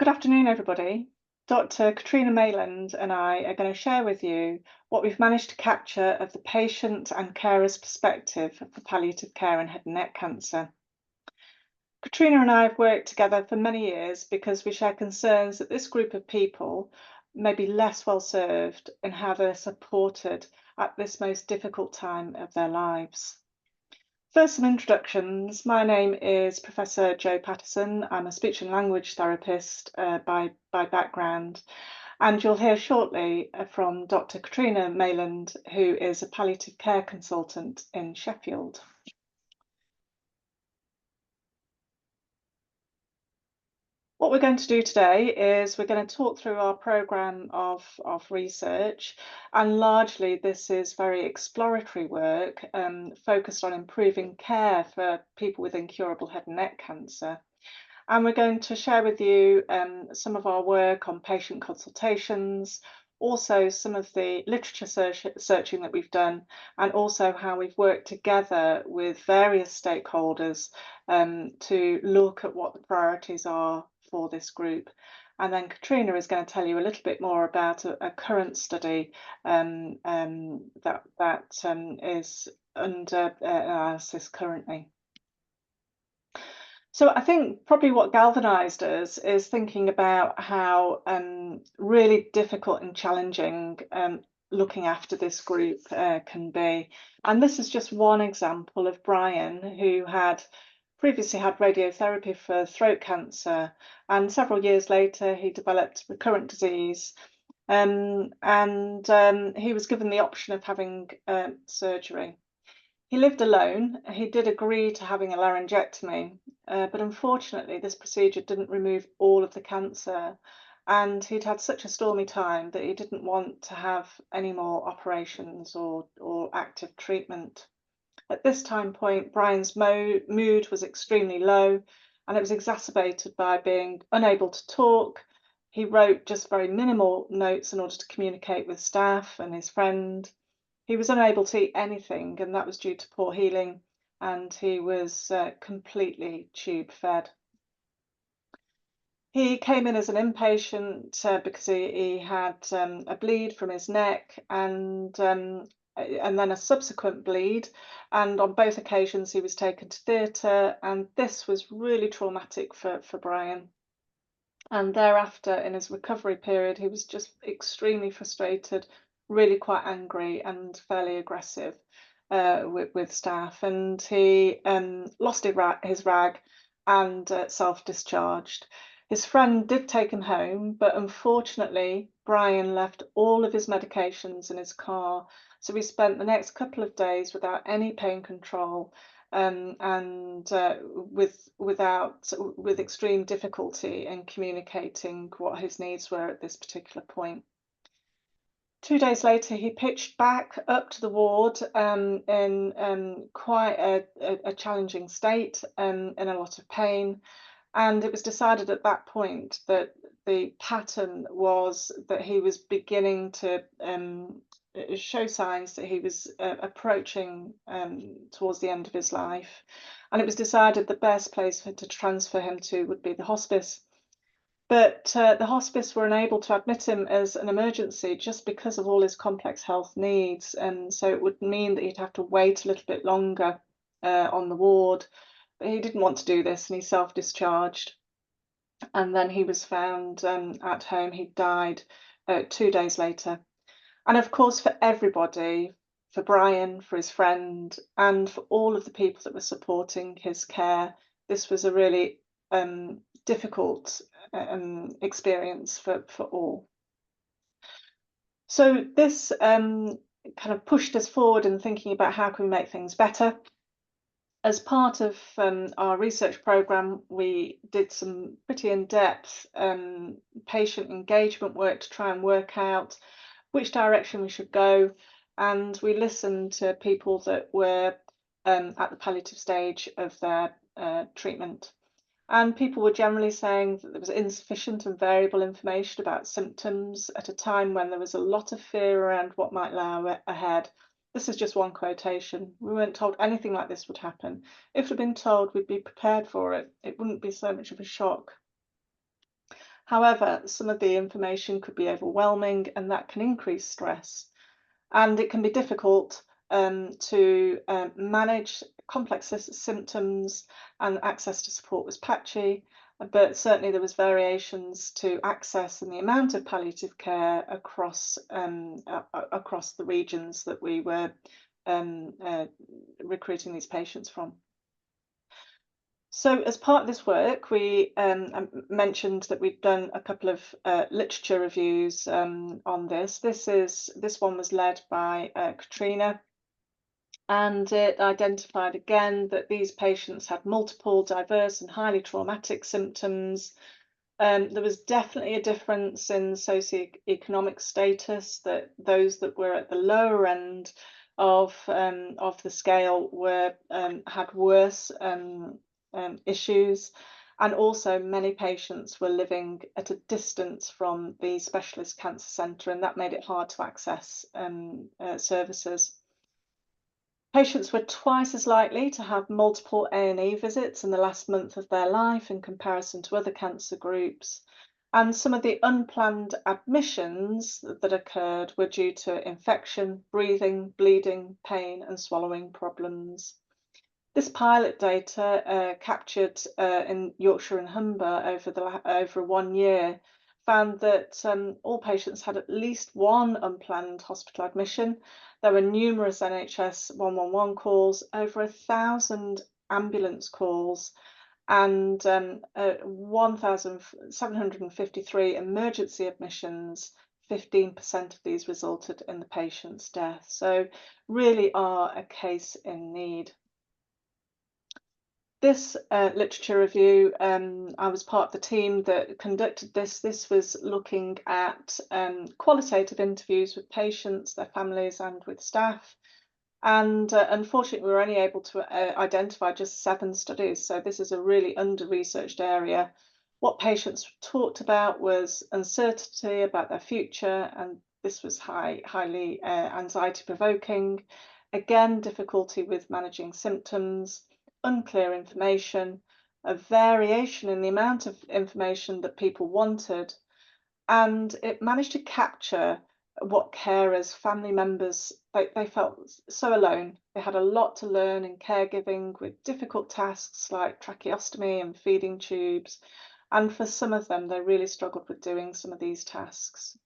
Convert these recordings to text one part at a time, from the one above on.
Good afternoon, everybody. Dr. Catriona Mayland and I are going to share with you what we've managed to capture of the patient and carer's perspective for palliative care and head and neck cancer. Catriona and I have worked together for many years because we share concerns that this group of people may be less well served in how they're supported at this most difficult time of their lives. First, some introductions. My name is Professor Jo Patterson. I'm a speech and language therapist by background, and you'll hear shortly from Dr. Catriona Mayland, who is a palliative care consultant in Sheffield. What we're going to do today is we're going to talk through our programme of research, and largely this is very exploratory work focused on improving care for people with incurable head and neck cancer. And we're going to share with you some of our work on patient consultations, also some of the literature searching that we've done, and also how we've worked together with various stakeholders to look at what the priorities are for this group. And then Catriona is going to tell you a little bit more about a current study that is under analysis currently. So I think probably what galvanized us is thinking about how really difficult and challenging looking after this group can be. And this is just one example of Brian, who had previously had radiotherapy for throat cancer, and several years later he developed recurrent disease, and he was given the option of having surgery. He lived alone. He did agree to having a laryngectomy, but unfortunately this procedure didn't remove all of the cancer, and he'd had such a stormy time that he didn't want to have any more operations or active treatment. At this time point, Brian's mood was extremely low, and it was exacerbated by being unable to talk. He wrote just very minimal notes in order to communicate with staff and his friend. He was unable to eat anything, and that was due to poor healing, and he was completely tube fed. He came in as an inpatient because he had a bleed from his neck and then a subsequent bleed, and on both occasions he was taken to theatre, and this was really traumatic for Brian. And thereafter, in his recovery period, he was just extremely frustrated, really quite angry and fairly aggressive with staff, and he lost his rag and self-discharged. His friend did take him home, but unfortunately Brian left all of his medications in his car, so we spent the next couple of days without any pain control and with extreme difficulty in communicating what his needs were at this particular point. 2 days later, he pitched back up to the ward in quite a challenging state, in a lot of pain. And it was decided at that point that the pattern was that he was beginning to show signs that he was approaching towards the end of his life. And it was decided the best place to transfer him to would be the hospice. But the hospice were unable to admit him as an emergency just because of all his complex health needs. And so it would mean that he'd have to wait a little bit longer on the ward. But he didn't want to do this, and he self-discharged. And then he was found at home. He died 2 days later. And of course, for everybody, for Brian, for his friend, and for all of the people that were supporting his care, this was a really difficult experience for all. So this kind of pushed us forward in thinking about how can we make things better. As part of our research programme, we did some pretty in-depth patient engagement work to try and work out which direction we should go, and we listened to people that were at the palliative stage of their treatment. And people were generally saying that there was insufficient and variable information about symptoms at a time when there was a lot of fear around what might lie ahead. This is just one quotation. We weren't told anything like this would happen. If we'd been told, we'd be prepared for it. It wouldn't be so much of a shock. However, some of the information could be overwhelming, and that can increase stress. And it can be difficult to manage complex symptoms, and access to support was patchy. But certainly there was variations to access and the amount of palliative care across the regions that we were recruiting these patients from. So as part of this work, we mentioned that we'd done a couple of literature reviews on this. This one was led by Catriona, and it identified again that these patients had multiple, diverse and highly traumatic symptoms. There was definitely a difference in socioeconomic status, that those that were at the lower end of the scale were had worse issues, and also many patients were living at a distance from the specialist cancer centre, and that made it hard to access services. Patients were twice as likely to have multiple A&E visits in the last month of their life in comparison to other cancer groups. And some of the unplanned admissions that occurred were due to infection, breathing, bleeding, pain, and swallowing problems. This pilot data captured in Yorkshire and Humber over 1 year found that all patients had at least one unplanned hospital admission. There were numerous NHS 111 calls, over 1,000 ambulance calls, and 1,753 emergency admissions. 15% of these resulted in the patient's death. So really are a case in need. This literature review, I was part of the team that conducted this. This was looking at qualitative interviews with patients, their families, and with staff. And unfortunately, we were only able to identify just 7 studies. So this is a really under-researched area. What patients talked about was uncertainty about their future, and this was highly anxiety-provoking. Again, difficulty with managing symptoms, unclear information, a variation in the amount of information that people wanted, and it managed to capture what carers, family members, they felt so alone. They had a lot to learn in caregiving, with difficult tasks like tracheostomy and feeding tubes, and for some of them they really struggled with doing some of these tasks.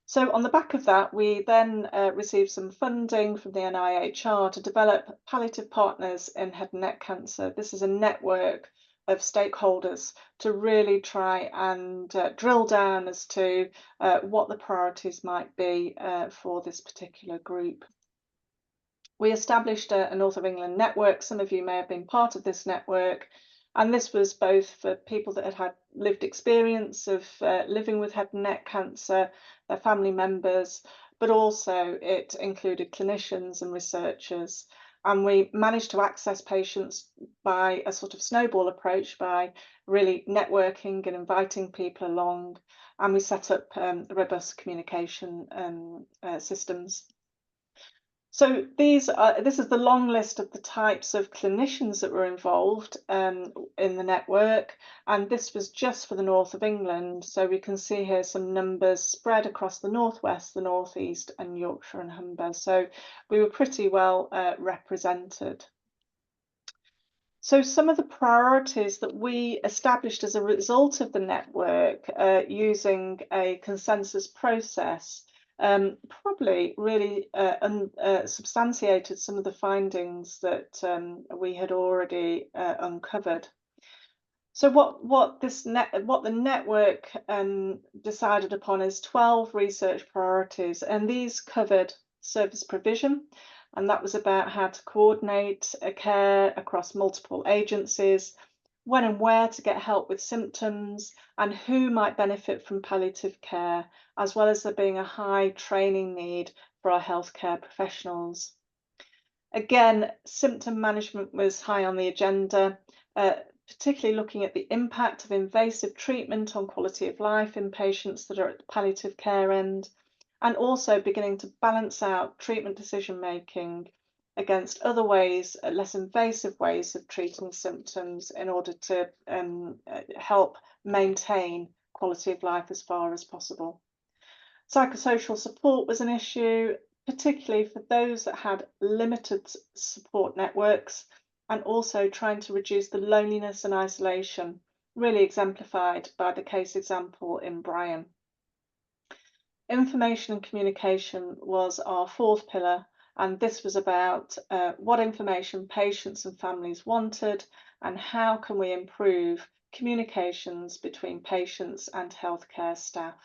So on the back of that, we then received some funding from the NIHR to develop palliative partners in head and neck cancer. This is a network of stakeholders to really try and drill down as to what the priorities might be for this particular group. We established a North of England network. Some of you may have been part of this network. And this was both for people that had lived experience of living with head and neck cancer, their family members, but also it included clinicians and researchers. And we managed to access patients by a sort of snowball approach, by really networking and inviting people along. And we set up robust communication systems. So this is the long list of the types of clinicians that were involved in the network, and this was just for the north of England. So we can see here some numbers spread across the northwest, the northeast, and Yorkshire and Humber. So we were pretty well represented. So some of the priorities that we established as a result of the network using a consensus process probably really substantiated some of the findings that we had already uncovered. So what the network decided upon is 12 research priorities, and these covered service provision, and that was about how to coordinate care across multiple agencies, when and where to get help with symptoms, and who might benefit from palliative care, as well as there being a high training need for our healthcare professionals. Again, symptom management was high on the agenda, particularly looking at the impact of invasive treatment on quality of life in patients that are at the palliative care end, and also beginning to balance out treatment decision making against other ways, less invasive ways of treating symptoms in order to help maintain quality of life as far as possible. Psychosocial support was an issue, particularly for those that had limited support networks, and also trying to reduce the loneliness and isolation, really exemplified by the case example in Brian. Information and communication was our fourth pillar, and this was about what information patients and families wanted and how can we improve communications between patients and healthcare staff.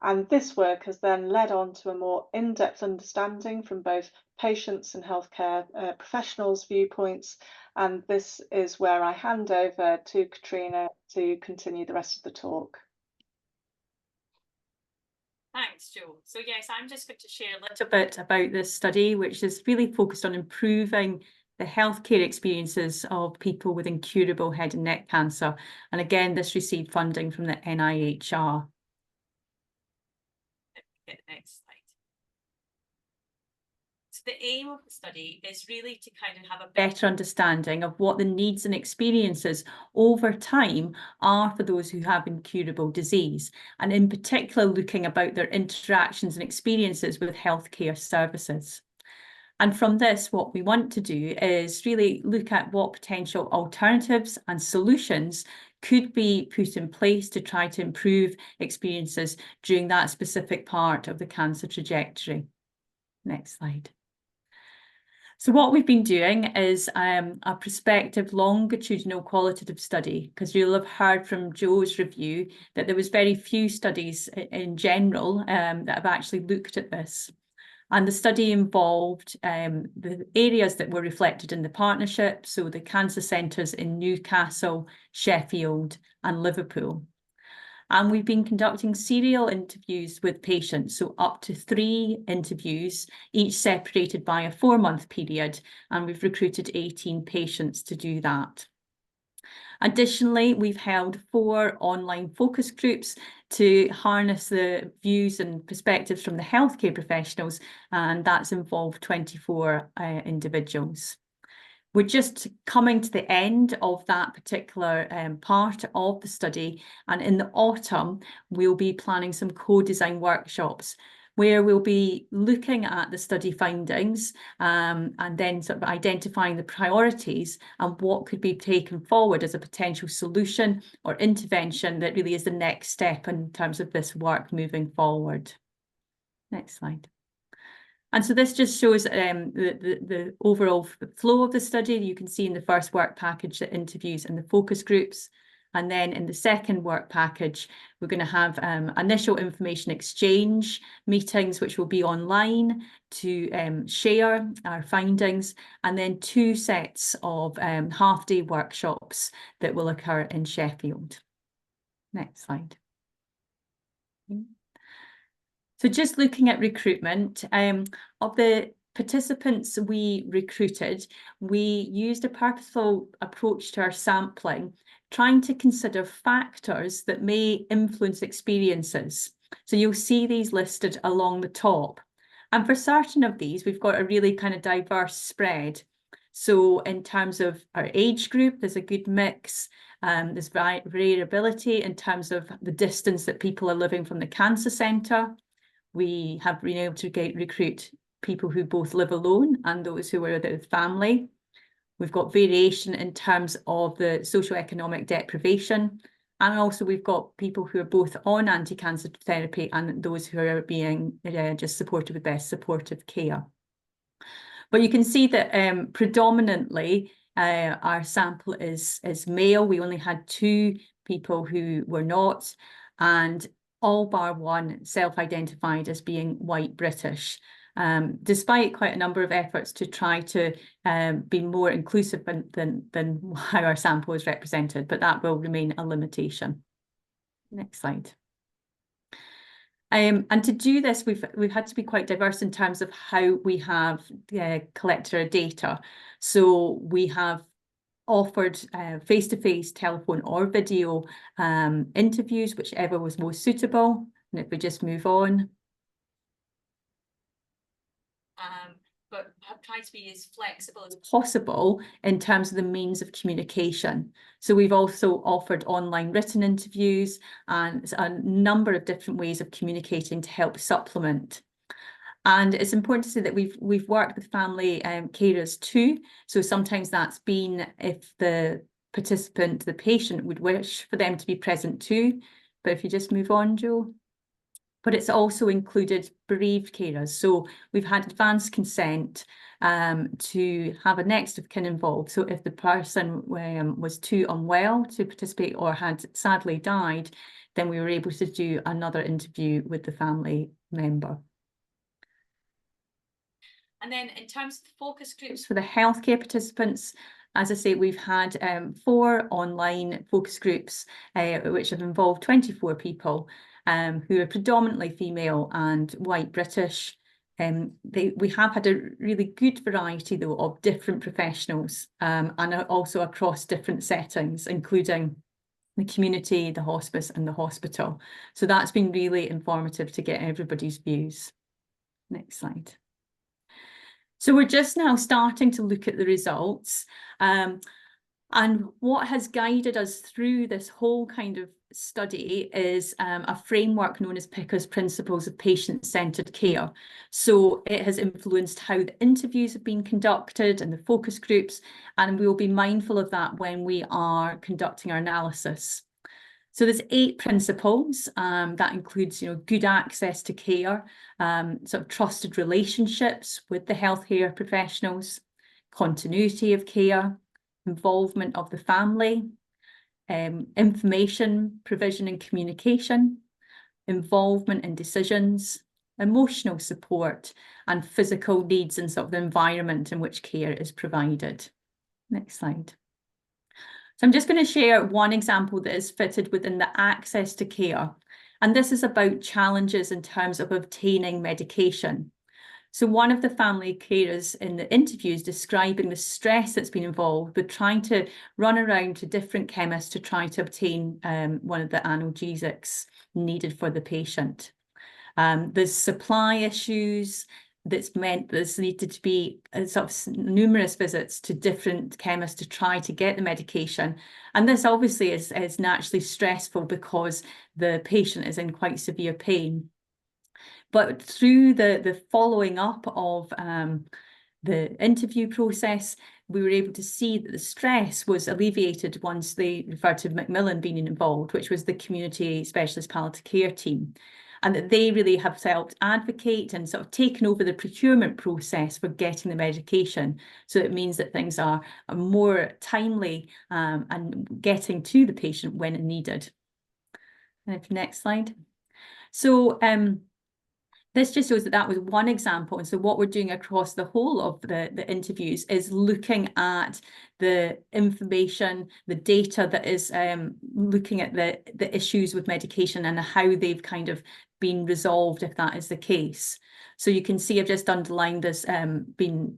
And this work has then led on to a more in-depth understanding from both patients and healthcare professionals' viewpoints. And this is where I hand over to Catriona to continue the rest of the talk. Thanks, Jo. So yes, I'm just going to share a little bit about this study, which is really focused on improving the healthcare experiences of people with incurable head and neck cancer. And again, this received funding from the NIHR. Get the next slide. So the aim of the study is really to kind of have a better understanding of what the needs and experiences over time are for those who have incurable disease, and in particular looking about their interactions and experiences with healthcare services. And from this, what we want to do is really look at what potential alternatives and solutions could be put in place to try to improve experiences during that specific part of the cancer trajectory. Next slide. So what we've been doing is a prospective longitudinal qualitative study, because you'll have heard from Jo's review that there was very few studies in general that have actually looked at this. And the study involved the areas that were reflected in the partnership, so the cancer centres in Newcastle, Sheffield and Liverpool. And we've been conducting serial interviews with patients, so up to 3 interviews, each separated by a 4-month period, and we've recruited 18 patients to do that. Additionally, we've held 4 online focus groups to harness the views and perspectives from the healthcare professionals, and that's involved 24 individuals. We're just coming to the end of that particular part of the study, and in the autumn we'll be planning some co-design workshops where we'll be looking at the study findings and then sort of identifying the priorities and what could be taken forward as a potential solution or intervention that really is the next step in terms of this work moving forward. Next slide. And so this just shows the overall flow of the study. You can see in the first work package the interviews and the focus groups. And then in the second work package, we're going to have initial information exchange meetings, which will be online to share our findings, and then 2 sets of half-day workshops that will occur in Sheffield. Next slide. So just looking at recruitment, of the participants we recruited, we used a purposeful approach to our sampling, trying to consider factors that may influence experiences. So you'll see these listed along the top. And for certain of these, we've got a really kind of diverse spread. So in terms of our age group, there's a good mix. There's variability in terms of the distance that people are living from the cancer centre. We have been able to recruit people who both live alone and those who are with family. We've got variation in terms of the socioeconomic deprivation. And also we've got people who are both on anti-cancer therapy and those who are being just supported with best supportive care. But you can see that predominantly our sample is male. We only had 2 people who were not, and all bar 1 self-identified as being white British, despite quite a number of efforts to try to be more inclusive than how our sample is represented, but that will remain a limitation. Next slide. And to do this, we've had to be quite diverse in terms of how we have collected our data. So we have offered face-to-face, telephone or video interviews, whichever was most suitable. And if we just move on. But have tried to be as flexible as possible in terms of the means of communication. So we've also offered online written interviews and a number of different ways of communicating to help supplement. And it's important to say that we've worked with family carers too. So sometimes that's been if the participant, the patient, would wish for them to be present too. But if you just move on, Jo. But it's also included bereaved carers. So we've had advanced consent to have a next of kin involved. So if the person was too unwell to participate or had sadly died, then we were able to do another interview with the family member. And then in terms of the focus groups for the healthcare participants, as I say, we've had 4 online focus groups, which have involved 24 people who are predominantly female and white British. We have had a really good variety, though, of different professionals and also across different settings, including the community, the hospice and the hospital. So that's been really informative to get everybody's views. Next slide. So we're just now starting to look at the results. And what has guided us through this whole kind of study is a framework known as Picker's Principles of Patient-Centred Care. So it has influenced how the interviews have been conducted and the focus groups, and we will be mindful of that when we are conducting our analysis. So there's 8 principles that includes, good access to care, sort of trusted relationships with the healthcare professionals, continuity of care, involvement of the family, information provision and communication, involvement in decisions, emotional support, and physical needs and sort of the environment in which care is provided. Next slide. So I'm just going to share one example that is fitted within the access to care. And this is about challenges in terms of obtaining medication. So one of the family carers in the interviews describing the stress that's been involved with trying to run around to different chemists to try to obtain one of the analgesics needed for the patient. There's supply issues. That's meant there's needed to be sort of numerous visits to different chemists to try to get the medication. And this obviously is naturally stressful because the patient is in quite severe pain. But through the following up of the interview process, we were able to see that the stress was alleviated once they referred to Macmillan being involved, which was the community specialist palliative care team. And that they really have helped advocate and sort of taken over the procurement process for getting the medication. So it means that things are more timely and getting to the patient when needed. Next slide. So this just shows that that was one example. And so what we're doing across the whole of the interviews is looking at the information, the data that is looking at the issues with medication and how they've kind of been resolved, if that is the case. So you can see I've just underlined there's been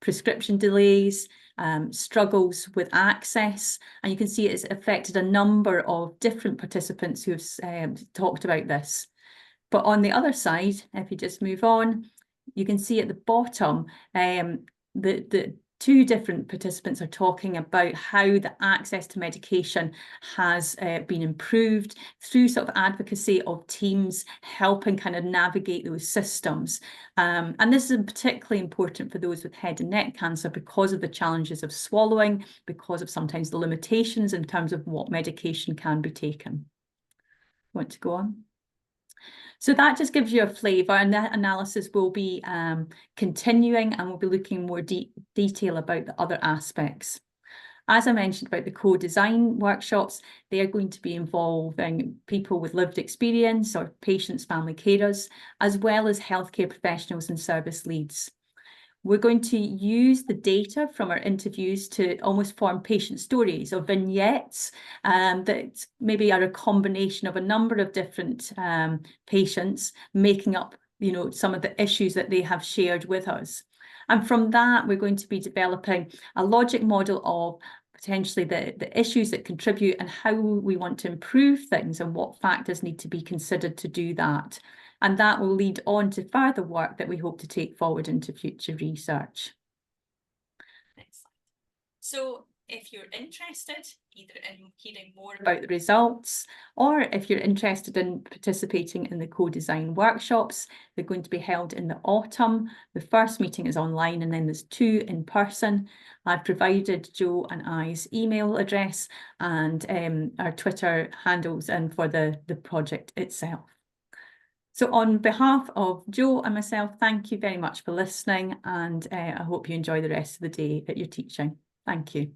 prescription delays, struggles with access, and you can see it's affected a number of different participants who have talked about this. But on the other side, if you just move on, you can see at the bottom, the 2 different participants are talking about how the access to medication has been improved through sort of advocacy of teams helping kind of navigate those systems. And this is particularly important for those with head and neck cancer because of the challenges of swallowing, because of sometimes the limitations in terms of what medication can be taken. Want to go on? So that just gives you a flavour, and that analysis will be continuing, and we'll be looking in more detail about the other aspects. As I mentioned about the co-design workshops, they are going to be involving people with lived experience or patients, family carers, as well as healthcare professionals and service leads. We're going to use the data from our interviews to almost form patient stories or vignettes that maybe are a combination of a number of different patients making up, some of the issues that they have shared with us. And from that, we're going to be developing a logic model of potentially the issues that contribute and how we want to improve things and what factors need to be considered to do that. and that will lead on to further work that we hope to take forward into future research. Next slide. So if you're interested either in hearing more about the results, or if you're interested in participating in the co-design workshops, they're going to be held in the autumn. The first meeting is online and then there's 2 in person. I've provided Jo and I's email address and our Twitter handles and for the project itself. So on behalf of Jo and myself, thank you very much for listening, and I hope you enjoy the rest of the day that you're teaching. Thank you.